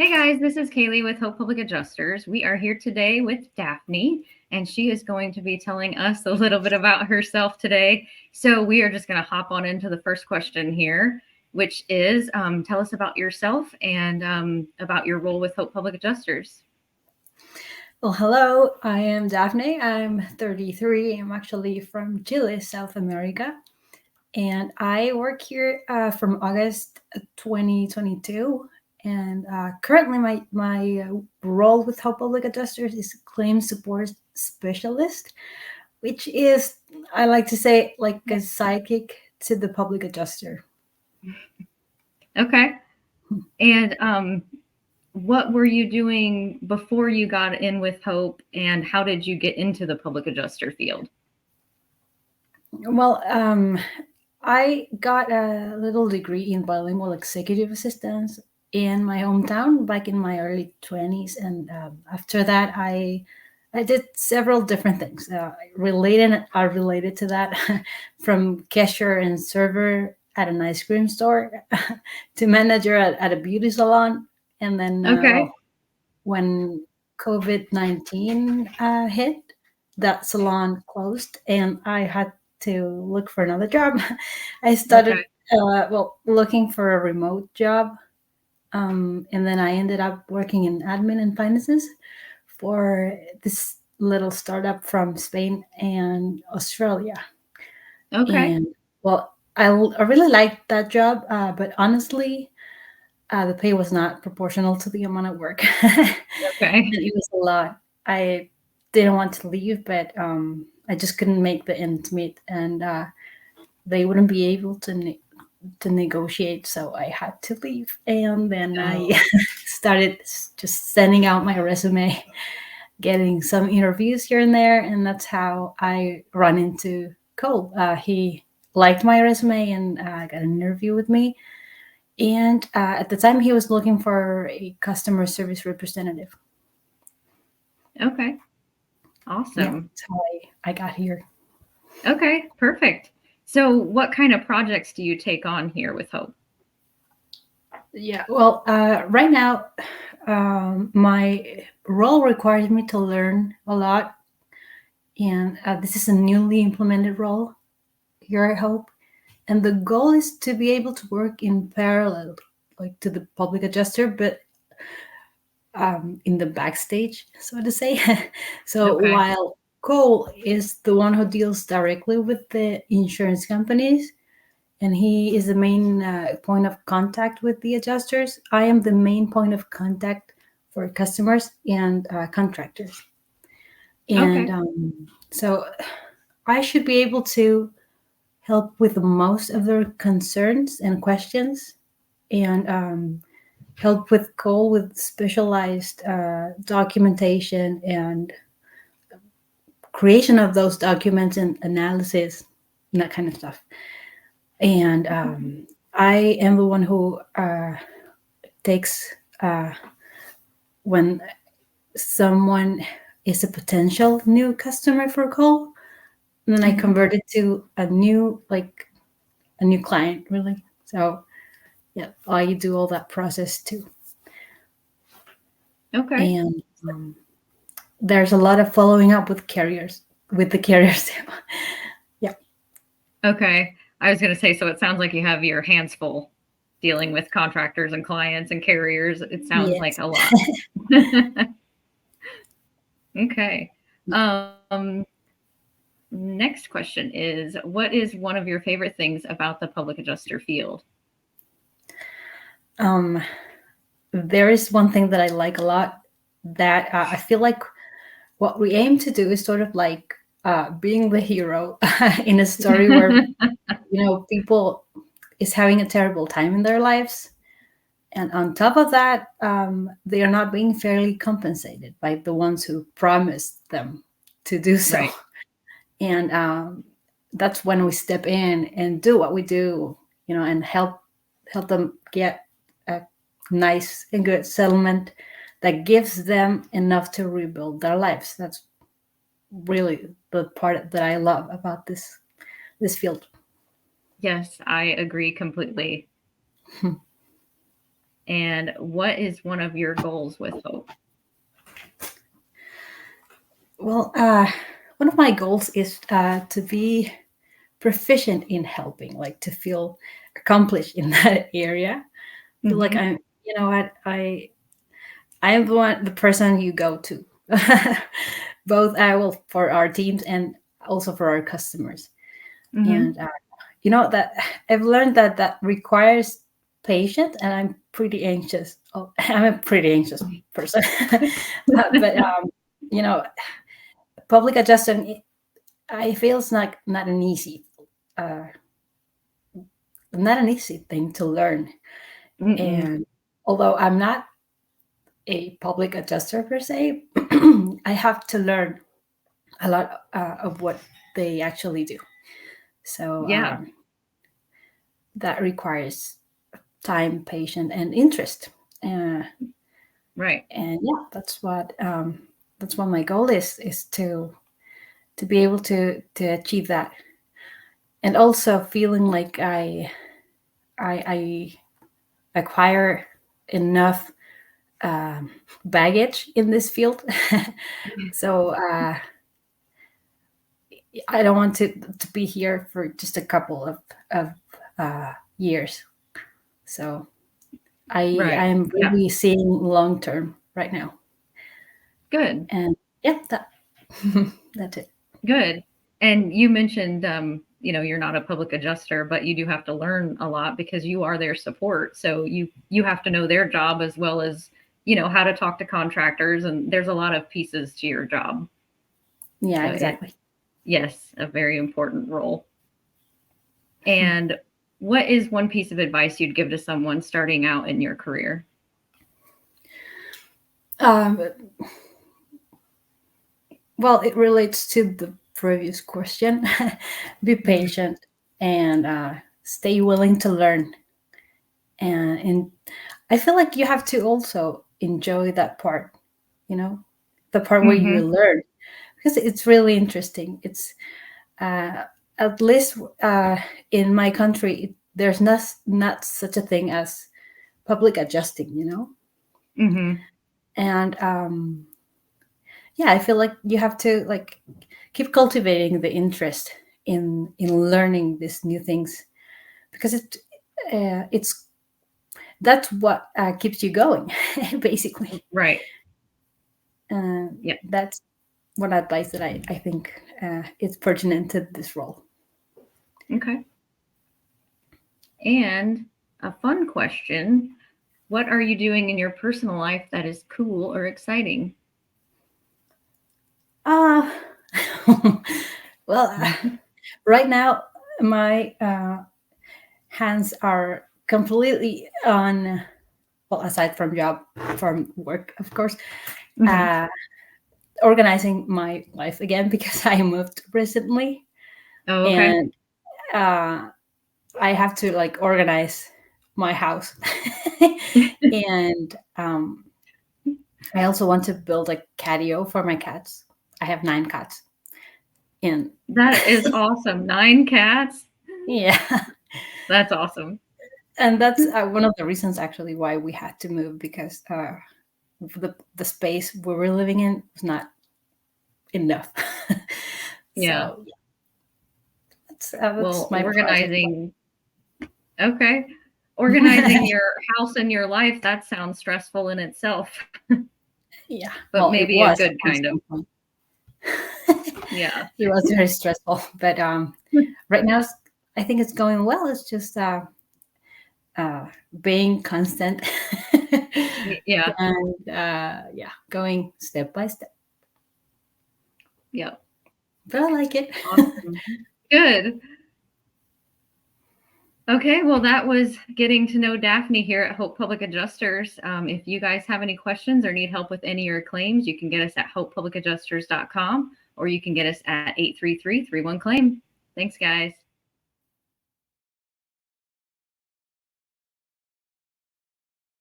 Hey guys, this is Kaylee with Hope Public Adjusters. We are here today with Dafne, and she is going to be telling us a little bit about herself today. So we are just going to hop on into the first question here, which is tell us about yourself and about your role with Hope Public Adjusters. Well, hello, I am Dafne. I'm 33. I'm actually from Chile, South America. And I work here from August 2022. And currently, my role with Help Public Adjusters is claim support specialist, which is, I like to say, like a sidekick to the public adjuster. Okay. And what were you doing before you got in with Hope, and how did you get into the public adjuster field? Well, I got a little degree in bilingual executive assistance in my hometown back in my early 20s. And after that, I did several different things related to that, from cashier and server at an ice cream store to manager at a beauty salon. And then, Okay. when COVID-19 hit, that salon closed and I had to look for another job. I started, Okay. looking for a remote job. And then I ended up working in admin and finances for this little startup from Spain and Australia. Okay. And well, I really liked that job, but honestly, the pay was not proportional to the amount of work. Okay. It was a lot. I didn't want to leave, but I just couldn't make the ends meet, and they wouldn't be able to negotiate, so I had to leave. And then I Oh, started just sending out my resume, getting some interviews here and there, and that's how I run into Cole. He liked my resume and got an interview with me. And at the time, he was looking for a customer service representative. okay. Yeah, Awesome. that's how I got here. Okay, perfect. So, what kind of projects do you take on here with Hope? Yeah, well, right now, my role requires me to learn a lot, and this is a newly implemented role here at Hope. And the goal is to be able to work in parallel, like to the public adjuster, but in the backstage, so to say. So Okay. while Cole is the one who deals directly with the insurance companies, and he is the main point of contact with the adjusters, I am the main point of contact for customers and contractors. And Okay. so I should be able to help with most of their concerns and questions, and help with Cole with specialized documentation and creation of those documents and analysis and that kind of stuff. And I am the one who takes uh, when someone is a potential new customer for Cole, and then I Hmm. convert it to a new client, really. So yeah, I do all that process too. Okay. And there's a lot of following up with the carriers. Yeah. Okay. I was going to say, so it sounds like you have your hands full dealing with contractors and clients and carriers. It sounds like Yes. a lot. Okay. Um, Next question is, what is one of your favorite things about the public adjuster field? um, there is one thing that I like a lot, that I feel like what we aim to do is sort of like being the hero in a story where people is having a terrible time in their lives, and on top of that, they are not being fairly compensated by the ones who promised them to do so. Right. And that's when we step in and do what we do, and help them get a nice and good settlement that gives them enough to rebuild their lives. That's really the part that I love about this field. Yes, I agree completely. And what is one of your goals with Hope? Well, one of my goals is to be proficient in helping, like to feel accomplished in that area. Feel like Hmm. I'm, you know what, I am the person you go to, both I will for our teams and also for our customers. Hmm. And that I've learned that that requires patience, and I'm pretty anxious. Oh, I'm a pretty anxious person, but you know, public adjustment, I feel it's not an easy, uh, not an easy thing to learn. Mm-mm. And although I'm not a public adjuster per se, I have to learn a lot of what they actually do. So Yeah, that requires time, patience, and interest. Uh, right. and yeah, that's what my goal is to be able to achieve that, and also feeling like I acquire enough baggage in this field. So I don't want to be here for just a couple of years. So Right. I'm Yeah. really seeing long term right now, Good. and yeah, that that's it. Good. And you mentioned, you're not a public adjuster, but you do have to learn a lot because you are their support. So you have to know their job as well as, how to talk to contractors, and there's a lot of pieces to your job. Yeah, So it exactly. yes, a very important role. And what is one piece of advice you'd give to someone starting out in your career? Um, well, it relates to the previous question. Be Mhm. patient and stay willing to learn. And I feel like you have to also enjoy that part, you know, the part where you Mhm. learn, because it's really interesting. It's uh, at least in my country, there's not such a thing as public adjusting. Mhm. And yeah, I feel like you have to like keep cultivating the interest in learning these new things, because it's that's what keeps you going, basically. Right. Yeah. That's one advice that I think is pertinent to this role. Okay. And a fun question, what are you doing in your personal life that is cool or exciting? Uh, well, Mhm. right now my hands are completely on, well, aside from work, of course, Mhm. uh, organizing my life again because I moved recently, Oh, okay. and uh, I have to like organize my house. And I also want to build a catio for my cats. I have 9 cats, and That is awesome. 9 cats? yeah, That's awesome. and that's one of the reasons actually why we had to move, because the space we were living in was not enough. Yeah. So yeah, that's Well, my project. okay. Organizing your house and your life, that sounds stressful in itself, Yeah, but well, it maybe a was good on kind of. some point. Yeah. It was very stressful, but right now I think it's going well. It's just uh, being constant Yeah. and yeah, going step by step. Yeah. But I like it. Awesome. Good. Okay, well, that was getting to know Daphne here at Hope Public Adjusters. If you guys have any questions or need help with any of your claims, you can get us at hopepublicadjusters.com, or you can get us at 833-31-CLAIM. Thanks, guys.